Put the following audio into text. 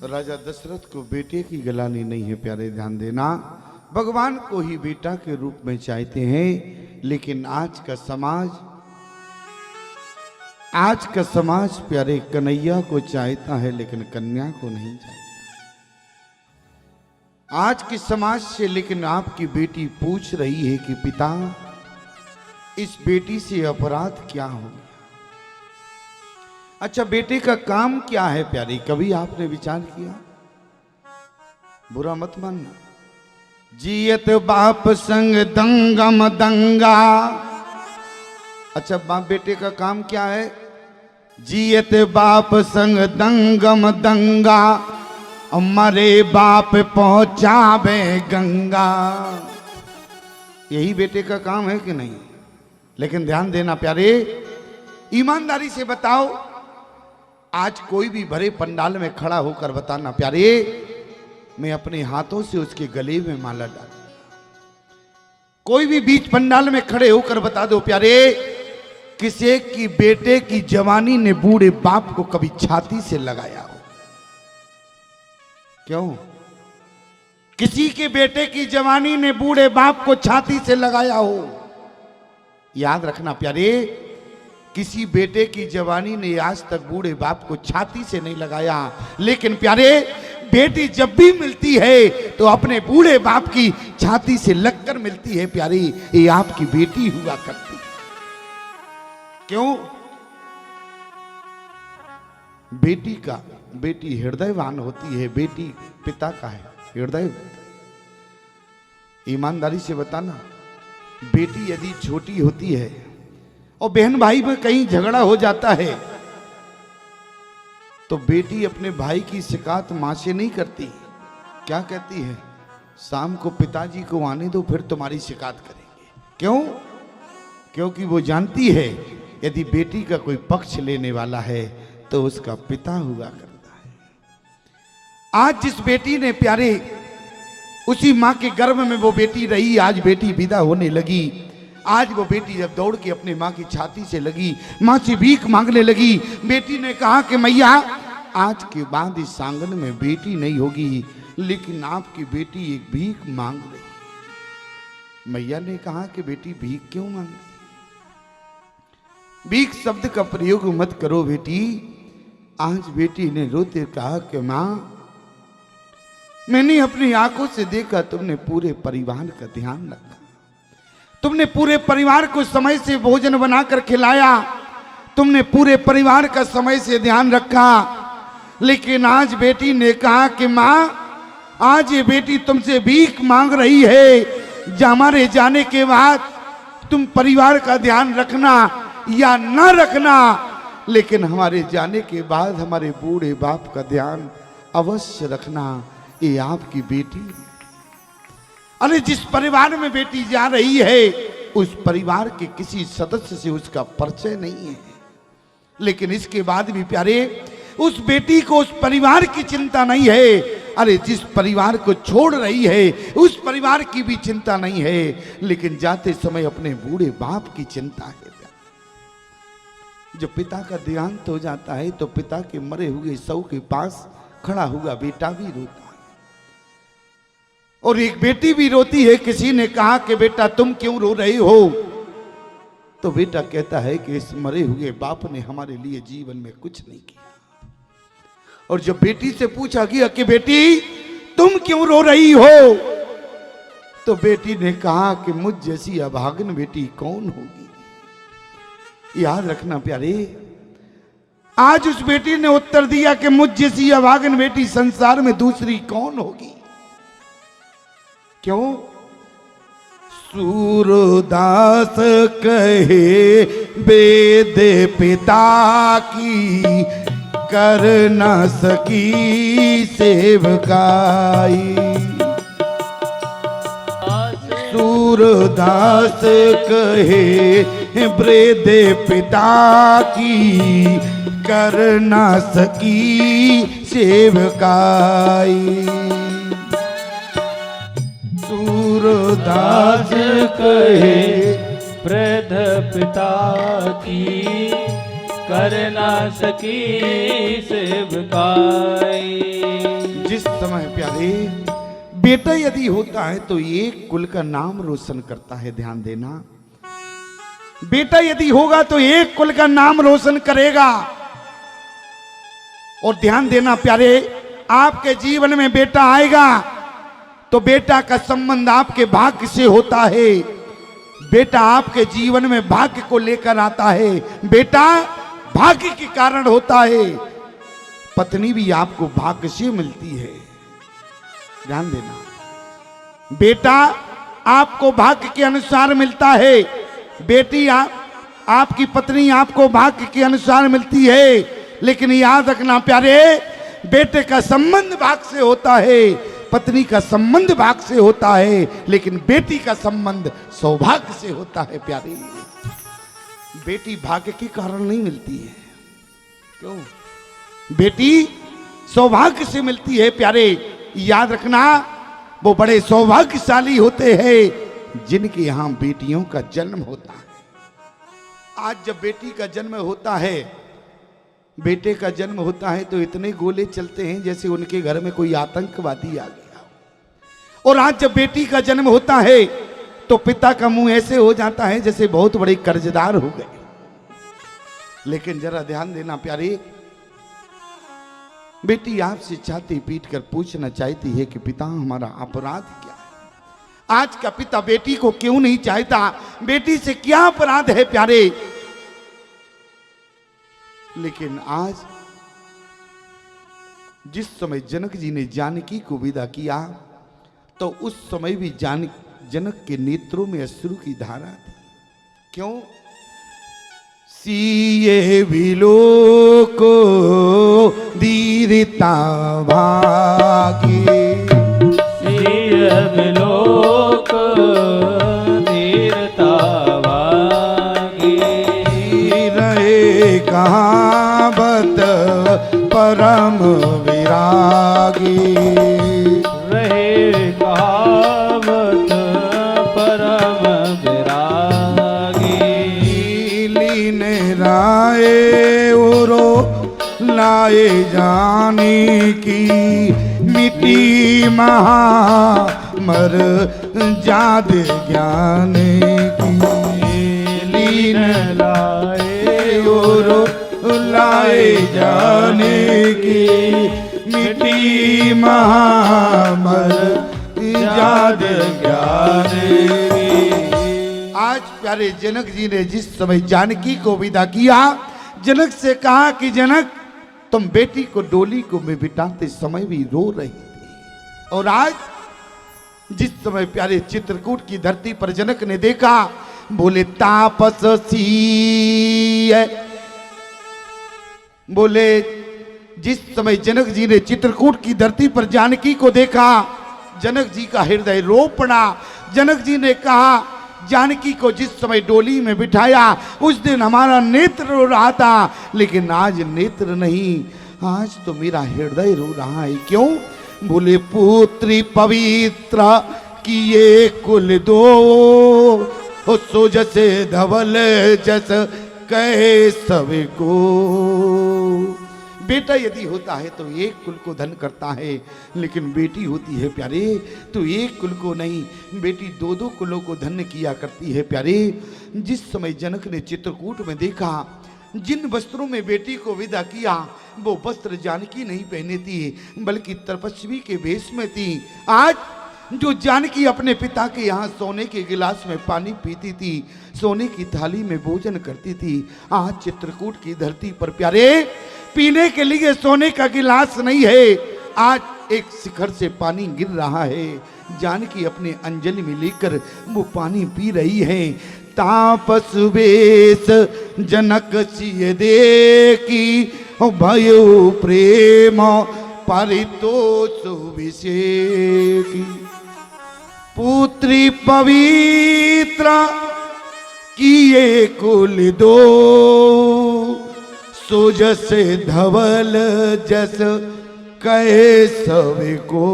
राजा दशरथ को बेटे की गलानी नहीं है प्यारे, ध्यान देना। भगवान को ही बेटा के रूप में चाहते हैं, लेकिन आज का समाज प्यारे कन्हैया को चाहता है, लेकिन कन्या को नहीं चाहता। आज के समाज से लेकिन आपकी बेटी पूछ रही है कि पिता, इस बेटी से अपराध क्या हो गया? अच्छा, बेटे का काम क्या है प्यारी? कभी आपने विचार किया? बुरा मत मानना। जियत बाप संग दंगम दंगा। अच्छा, बाप बेटे का काम क्या है? जियत बाप संग दंगम दंगा, मरे बाप पहुंचावे गंगा। यही बेटे का काम है कि नहीं? लेकिन ध्यान देना प्यारे, ईमानदारी से बताओ, आज कोई भी भरे पंडाल में खड़ा होकर बताना प्यारे, मैं अपने हाथों से उसके गले में माला डाल। कोई भी बीच पंडाल में खड़े होकर बता दो प्यारे, किसी की बेटे की जवानी ने बूढ़े बाप को कभी छाती से लगाया हो? क्यों? किसी के बेटे की जवानी ने बूढ़े बाप को छाती से लगाया हो? याद रखना प्यारे, किसी बेटे की जवानी ने आज तक बूढ़े बाप को छाती से नहीं लगाया। लेकिन प्यारे, बेटी जब भी मिलती है तो अपने बूढ़े बाप की छाती से लगकर मिलती है प्यारी। ये आपकी बेटी हुआ करती है। क्यों? बेटी हृदयवान होती है। बेटी पिता का है हृदय। ईमानदारी से बताना, बेटी यदि छोटी होती है और बहन भाई में कहीं झगड़ा हो जाता है तो बेटी अपने भाई की शिकायत मां से नहीं करती। क्या कहती है? शाम को पिताजी को आने दो, फिर तुम्हारी शिकायत करेंगे। क्यों? क्योंकि वो जानती है यदि बेटी का कोई पक्ष लेने वाला है तो उसका पिता हुआ करता है। आज जिस बेटी ने प्यारे उसी मां के गर्भ में वो बेटी रही, आज बेटी विदा होने लगी। आज वो बेटी जब दौड़ के अपने मां की छाती से लगी, मां से भीख मांगने लगी, बेटी ने कहा कि मैया, आज के बाद इस आंगन में बेटी नहीं होगी, लेकिन आपकी बेटी एक भीख मांग रही। मैया ने कहा कि बेटी भीख क्यों मांग रही? भीख शब्द का प्रयोग मत करो बेटी। आज बेटी ने रोते कहा कि मां, मैंने अपनी आंखों से देखा तुमने पूरे परिवार का ध्यान रखा, तुमने पूरे परिवार को समय से भोजन बनाकर खिलाया, तुमने पूरे परिवार का समय से ध्यान रखा। लेकिन आज बेटी ने कहा कि मां, आज ये बेटी तुमसे भीख मांग रही है। हमारे जाने के बाद तुम परिवार का ध्यान रखना या न रखना, लेकिन हमारे जाने के बाद हमारे बूढ़े बाप का ध्यान अवश्य रखना। ये आपकी बेटी। अरे, जिस परिवार में बेटी जा रही है उस परिवार के किसी सदस्य से उसका परिचय नहीं है, लेकिन इसके बाद भी प्यारे उस बेटी को उस परिवार की चिंता नहीं है। अरे, जिस परिवार को छोड़ रही है उस परिवार की भी चिंता नहीं है, लेकिन जाते समय अपने बूढ़े बाप की चिंता है। जब पिता का देहांत हो जाता है तो पिता के मरे हुए शव के पास खड़ा हुआ बेटा भी रोता है और एक बेटी भी रोती है। किसी ने कहा कि बेटा तुम क्यों रो रहे हो? तो बेटा कहता है कि इस मरे हुए बाप ने हमारे लिए जीवन में कुछ नहीं किया। और जब बेटी से पूछा गया कि बेटी तुम क्यों रो रही हो, तो बेटी ने कहा कि मुझ जैसी अभागन बेटी कौन होगी। याद रखना प्यारे, आज उस बेटी ने उत्तर दिया कि मुझ जैसी अभागन बेटी संसार में दूसरी कौन होगी। क्यों? सूरदास कहे वेद पिता की, कर न सकी सेवकाई। सूरदास कहे वेद पिता की, कर न सकी सेवकाई। सूरदास कहे वृद्ध पिता की, कर ना सकी सेवकाई। जिस समय प्यारे बेटा यदि होता है तो एक कुल का नाम रोशन करता है, ध्यान देना। बेटा यदि होगा तो एक कुल का नाम रोशन करेगा। और ध्यान देना प्यारे, आपके जीवन में बेटा आएगा तो बेटा का संबंध आपके भाग्य से होता है। बेटा आपके जीवन में भाग्य को लेकर आता है। बेटा भाग्य के कारण होता है। पत्नी भी आपको भाग्य से मिलती है, ध्यान देना। बेटा आपको भाग्य के अनुसार मिलता है। बेटी आपकी पत्नी आपको भाग्य के अनुसार मिलती है। लेकिन याद रखना प्यारे, बेटे का संबंध भाग्य से होता है, पत्नी का संबंध भाग्य से होता है, लेकिन बेटी का संबंध सौभाग्य से होता है प्यारे। बेटी भाग्य के कारण नहीं मिलती है। क्यों? बेटी सौभाग्य से मिलती है प्यारे। याद रखना, वो बड़े सौभाग्यशाली होते हैं जिनके यहां बेटियों का जन्म होता है। आज जब बेटी का जन्म होता है, बेटे का जन्म होता है तो इतने गोले चलते हैं जैसे उनके घर में कोई आतंकवादी आ गया। और आज जब बेटी का जन्म होता है तो पिता का मुंह ऐसे हो जाता है जैसे बहुत बड़े कर्जदार हो गए। लेकिन जरा ध्यान देना प्यारे, बेटी आपसे छाती पीट कर पूछना चाहती है कि पिता हमारा अपराध क्या है। आज का पिता बेटी को क्यों नहीं चाहता? बेटी से क्या अपराध है प्यारे? लेकिन आज जिस समय जनक जी ने जानकी को विदा किया तो उस समय भी जनक के नेत्रों में अश्रु की धारा थी। क्यों? सीए विलो को दीरता भागी, सीए विलो को दीरता भागी। रहे कहावत परम विरागी, रहे कहावत परम विरागी। लीन राय उरो लाए जाने की, मिट्टी महा मर जाद ज्ञान की। लीन लाए उरो लाए जाने की, मिट्टी महा मर जाद ज्ञान की। आज प्यारे जनक जी ने जिस समय जानकी को विदा किया, जनक से कहा कि जनक तुम बेटी को डोली को में बिठाते समय भी रो रही थी। और आज जिस समय प्यारे चित्रकूट की धरती पर जनक ने देखा, बोले तापस सी है। बोले जिस समय जनक जी ने चित्रकूट की धरती पर जानकी को देखा, जनक जी का हृदय रो पड़ा। जनक जी ने कहा, जानकी को जिस समय डोली में बिठाया उस दिन हमारा नेत्र रो रहा था, लेकिन आज नेत्र नहीं, आज तो मेरा हृदय रो रहा है। क्यों? बोले पुत्री पवित्र किए कुल दो, सो जसे धवल जस कहे सभी को। बेटा यदि होता है तो एक कुल को धन करता है, लेकिन बेटी होती है प्यारे तो एक कुल को नहीं, बेटी दो दो कुलों को धन्य किया करती है प्यारे। जिस समय जनक ने चित्रकूट में देखा, जिन वस्त्रों में बेटी को विदा किया वो वस्त्र जानकी नहीं पहने थी, बल्कि तपस्वी के वेश में थी। आज जो जानकी अपने पिता के यहाँ सोने के गिलास में पानी पीती थी, सोने की थाली में भोजन करती थी, आज चित्रकूट की धरती पर प्यारे पीने के लिए सोने का गिलास नहीं है, आज एक शिखर से पानी गिर रहा है। जानकी अपने अंजलि में लेकर वो पानी पी रही है। तापस वेश जनक सिय देखी, भयो प्रेम परितोष विषेकी। पुत्री पवित्र किए कुल दो, सो जसे धवल जस कहे सभी को।